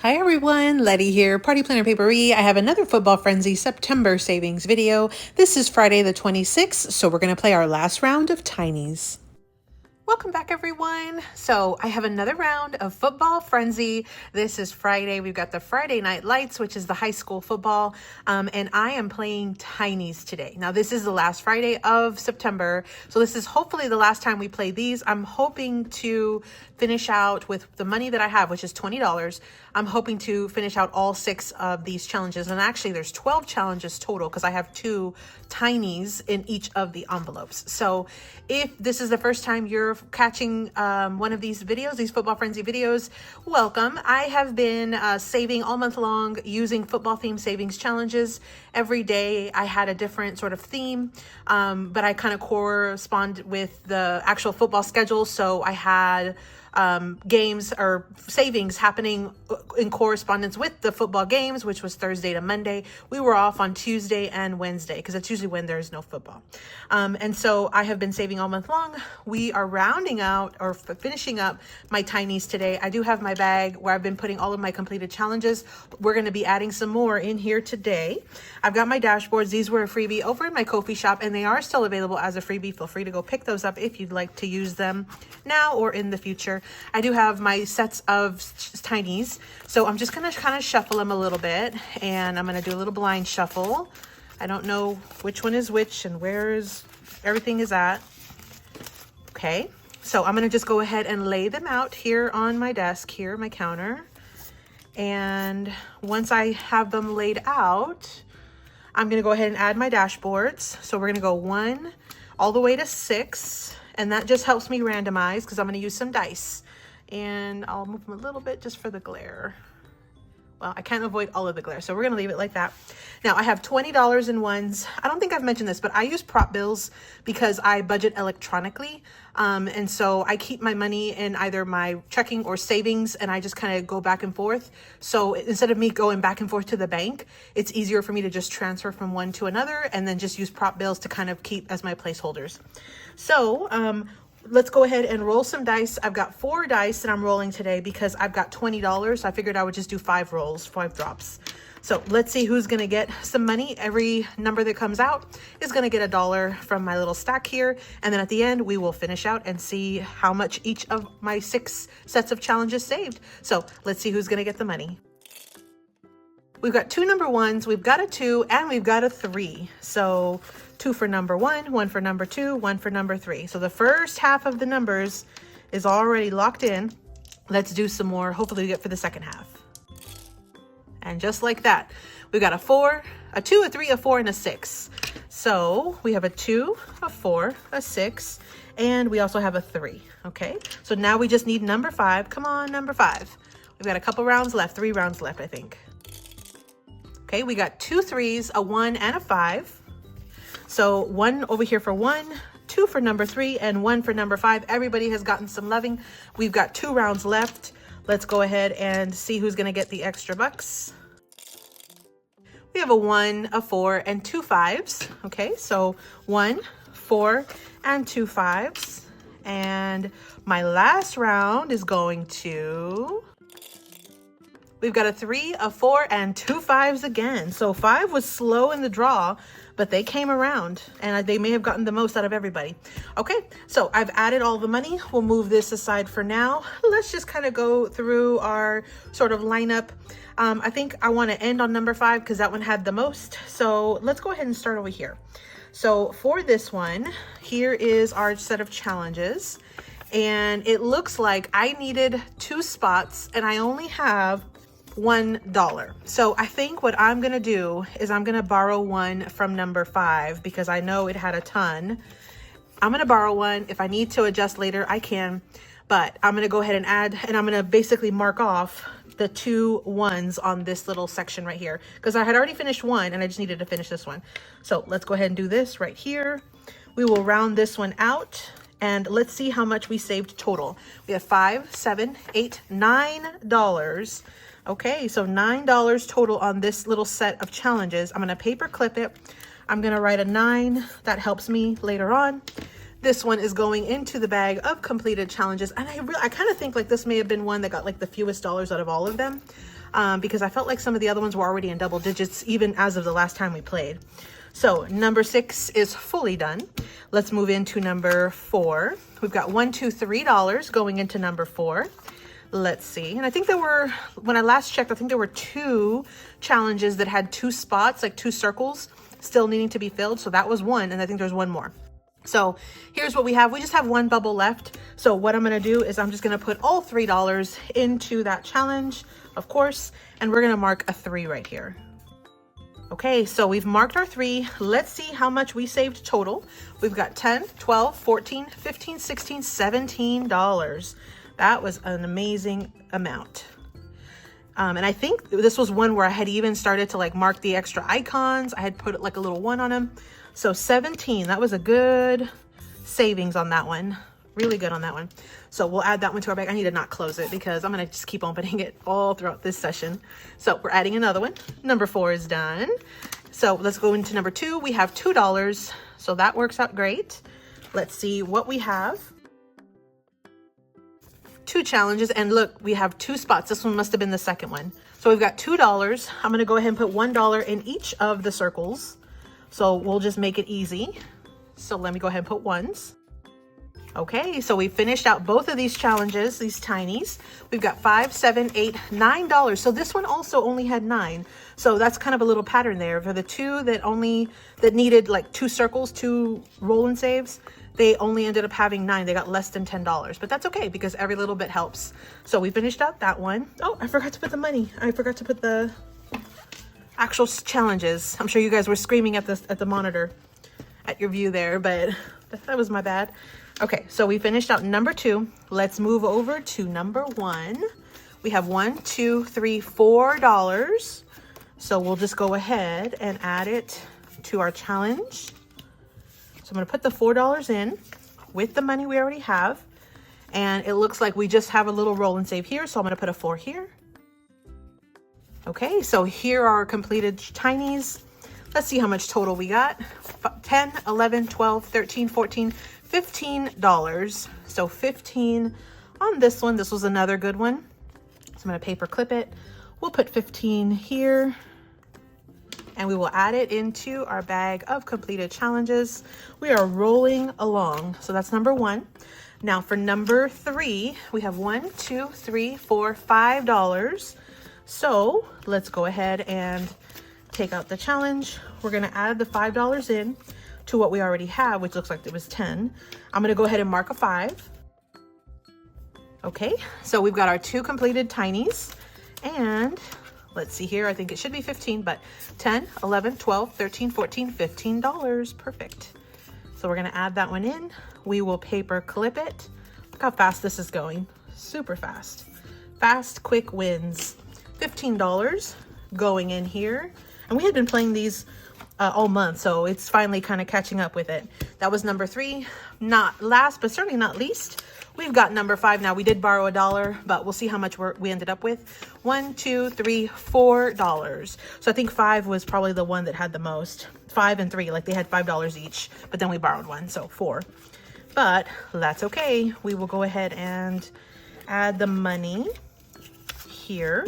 Hi everyone, Letty here, Party Planner Paperie. I have another Football Frenzy September savings video. This is Friday the 26th, so we're going to play our last round of Tinies. Welcome back everyone. So I have another round of Football Frenzy. This is Friday. We've got the Friday Night Lights, which is the high school football, and I am playing Tinies today. Now this is the last Friday of September, so this is hopefully the last time we play these. I'm hoping to finish out with the money that I have, which is $20. I'm hoping to finish out all 6 of these challenges, and actually there's 12 challenges total because I have 2 Tinies in each of the envelopes. So if this is the first time you're catching one of these videos, these Football Frenzy videos, welcome. I have been saving all month long using football themed savings challenges. Every day I had a different sort of theme, but I kind of correspond with the actual football schedule. So I had games or savings happening in correspondence with the football games, which was Thursday to Monday. We were off on Tuesday and Wednesday because it's usually when there's no football. And so I have been saving all month long. We are rounding out or finishing up my Tinies today. I do have my bag where I've been putting all of my completed challenges. We're going to be adding some more in here today. I've got my dashboards. These were a freebie over in my Kofi shop, and they are still available as a freebie. Feel free to go pick those up if you'd like to use them now or in the future. I do have my sets of Tinies, so I'm just going to kind of shuffle them a little bit, and I'm going to do a little blind shuffle. I don't know which one is which and where is everything is at. Okay, so I'm going to just go ahead and lay them out here on my desk, here, my counter. And once I have them laid out, I'm going to go ahead and add my dashboards. So we're going to go 1 all the way to 6. And that just helps me randomize because I'm going to use some dice. And I'll move them a little bit just for the glare. Well, I can't avoid all of the glare, so we're going to leave it like that. Now, I have $20 in ones. I don't think I've mentioned this, but I use prop bills because I budget electronically. And so I keep my money in either my checking or savings, and I just kind of go back and forth. So instead of me going back and forth to the bank, it's easier for me to just transfer from one to another and then just use prop bills to kind of keep as my placeholders. So let's go ahead and roll some dice. I've got 4 dice that I'm rolling today because I've got $20. So I figured I would just do 5 rolls, 5 drops. So let's see who's going to get some money. Every number that comes out is going to get $1 from my little stack here. And then at the end, we will finish out and see how much each of my 6 sets of challenges saved. So let's see who's going to get the money. We've got 2 number 1s, we've got a 2, and we've got a 3. So 2 for number 1, 1 for number 2, 1 for number 3. So the first half of the numbers is already locked in. Let's do some more. Hopefully we get for the second half. And just like that, we've got a 4, a 2, a 3, a 4, and a 6. So we have a 2, a 4, a 6, and we also have a 3. Okay, so now we just need number 5. Come on, number 5. We've got a couple rounds left, 3 rounds left, I think. Okay, we got 2 3s, a 1, and a 5. So 1 over here for 1, 2 for number 3, and 1 for number 5. Everybody has gotten some loving. We've got 2 rounds left. Let's go ahead and see who's going to get the extra bucks. We have a 1, a 4, and 2 5s. Okay, so 1, 4, and 2 5s. And my last round is going to... We've got a 3, a 4, and 2 5s again. So 5 was slow in the draw, but they came around and they may have gotten the most out of everybody. Okay, so I've added all the money. We'll move this aside for now. Let's just kind of go through our sort of lineup. I think I want to end on number 5 because that one had the most. So let's go ahead and start over here. So for this one, here is our set of challenges. And it looks like I needed 2 spots and I only have $1. So I think what I'm gonna do is I'm gonna borrow 1 from number 5 because I know it had a ton. I'm gonna borrow 1. If I need to adjust later, I can, but I'm gonna go ahead and add, and I'm gonna basically mark off the 2 1s on this little section right here because I had already finished 1 and I just needed to finish this one. So let's go ahead and do this right here. We will round this one out. And let's see how much we saved total. We have $5, $7, $8, $9. Okay, so $9 total on this little set of challenges. I'm gonna paper clip it. I'm gonna write a 9. That helps me later on. This one is going into the bag of completed challenges. And I kind of think like this may have been one that got like the fewest dollars out of all of them. because I felt like some of the other ones were already in double digits, even as of the last time we played. So number 6 is fully done. Let's move into number 4. We've got $1, $2, $3 going into number 4. Let's see. And I think there were, when I last checked, I think there were 2 challenges that had 2 spots, like 2 circles still needing to be filled. So that was one. And I think there's one more. So here's what we have. We just have 1 bubble left. So what I'm going to do is I'm just going to put all $3 into that challenge, of course, and we're going to mark a 3 right here. Okay, so we've marked our 3. Let's see how much we saved total. We've got 10, 12, 14, 15, 16, $17. That was an amazing amount. And I think this was one where I had even started to like mark the extra icons. I had put like a little 1 on them. So 17, that was a good savings on that one. Really good on that one. So we'll add that one to our bag. I need to not close it because I'm going to just keep opening it all throughout this session. So we're adding another one. Number 4 is done. So let's go into number 2. We have $2. So that works out great. Let's see what we have. 2 challenges, and look, we have 2 spots. This one must have been the second one. So we've got $2. I'm going to go ahead and put $1 in each of the circles. So we'll just make it easy. So let me go ahead and put ones. Okay, so we finished out both of these challenges, these tinies. We've got $5, $7, $8, $9. So this one also only had 9. So that's kind of a little pattern there. For the 2 that needed like 2 circles, 2 roll and saves, they only ended up having 9. They got less than $10, but that's okay because every little bit helps. So we finished out that one. Oh, I forgot to put the money. I forgot to put the actual challenges. I'm sure you guys were screaming at the monitor at your view there, but that was my bad. Okay, so we finished out number 2. Let's move over to number 1. We have $1, $2, $3, $4. So we'll just go ahead and add it to our challenge. So I'm going to put the $4 in with the money we already have. And it looks like we just have a little roll and save here. So I'm going to put a 4 here. Okay, so here are our completed tinies. Let's see how much total we got. 10, 11, 12, 13, 14, $15. So 15 on this one. This was another good one. So I'm going to paper clip it. We'll put 15 here. And we will add it into our bag of completed challenges. We are rolling along. So that's number 1. Now for number 3, we have $1, 2, 3, 4, $5. So let's go ahead and take out the challenge. We're going to add the $5 in to what we already have, which looks like it was 10. I'm going to go ahead and mark a 5. Okay, so we've got our 2 completed tinies. And let's see here. I think it should be 15, but 10, 11, 12, 13, 14, $15. Perfect. So we're going to add that one in. We will paper clip it. Look how fast this is going. Super fast. Fast, quick wins. $15 going in here. And we had been playing these all month, so it's finally kind of catching up with it. That was number 3. Not last, but certainly not least, we've got number 5. Now we did borrow $1, but we'll see how much we ended up with. $1, 2, 3, $4. So I think 5 was probably the one that had the most. 5 and 3, like they had $5 each, but then we borrowed 1, so 4. But that's okay. We will go ahead and add the money here.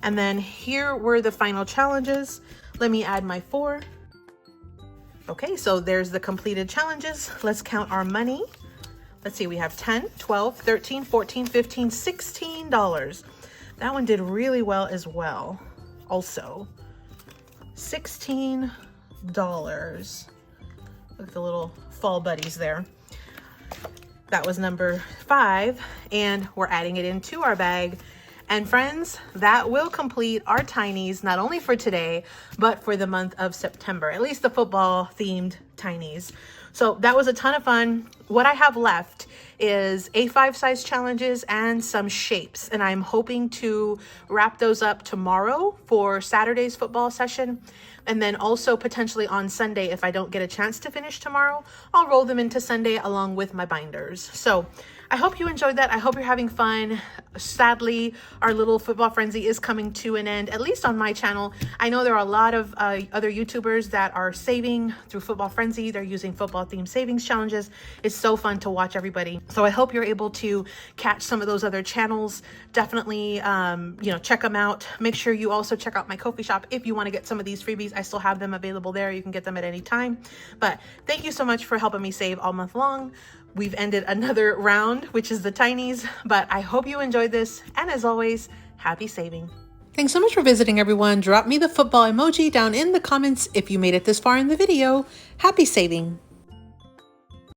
And then here were the final challenges. Let me add my 4. Okay, so there's the completed challenges. Let's count our money. Let's see, we have 10, 12, 13, 14, 15, $16. That one did really well as well. Also, $16. Look at the little fall buddies there. That was number 5, and we're adding it into our bag. And friends, that will complete our tinies, not only for today, but for the month of September, at least the football themed tinies. So that was a ton of fun. What I have left is A5 size challenges and some shapes. And I'm hoping to wrap those up tomorrow for Saturday's football session. And then also potentially on Sunday, if I don't get a chance to finish tomorrow, I'll roll them into Sunday along with my binders. So I hope you enjoyed that. I hope you're having fun. Sadly, our little football frenzy is coming to an end, at least on my channel. I know there are a lot of other YouTubers that are saving through Football Frenzy. They're using football themed savings challenges. It's so fun to watch everybody. So I hope you're able to catch some of those other channels. Definitely, check them out. Make sure you also check out my Kofi Shop if you want to get some of these freebies. I still have them available there. You can get them at any time. But thank you so much for helping me save all month long. We've ended another round, which is the tinies, but I hope you enjoyed this. And as always, happy saving. Thanks so much for visiting, everyone. Drop me the football emoji down in the comments if you made it this far in the video. Happy saving.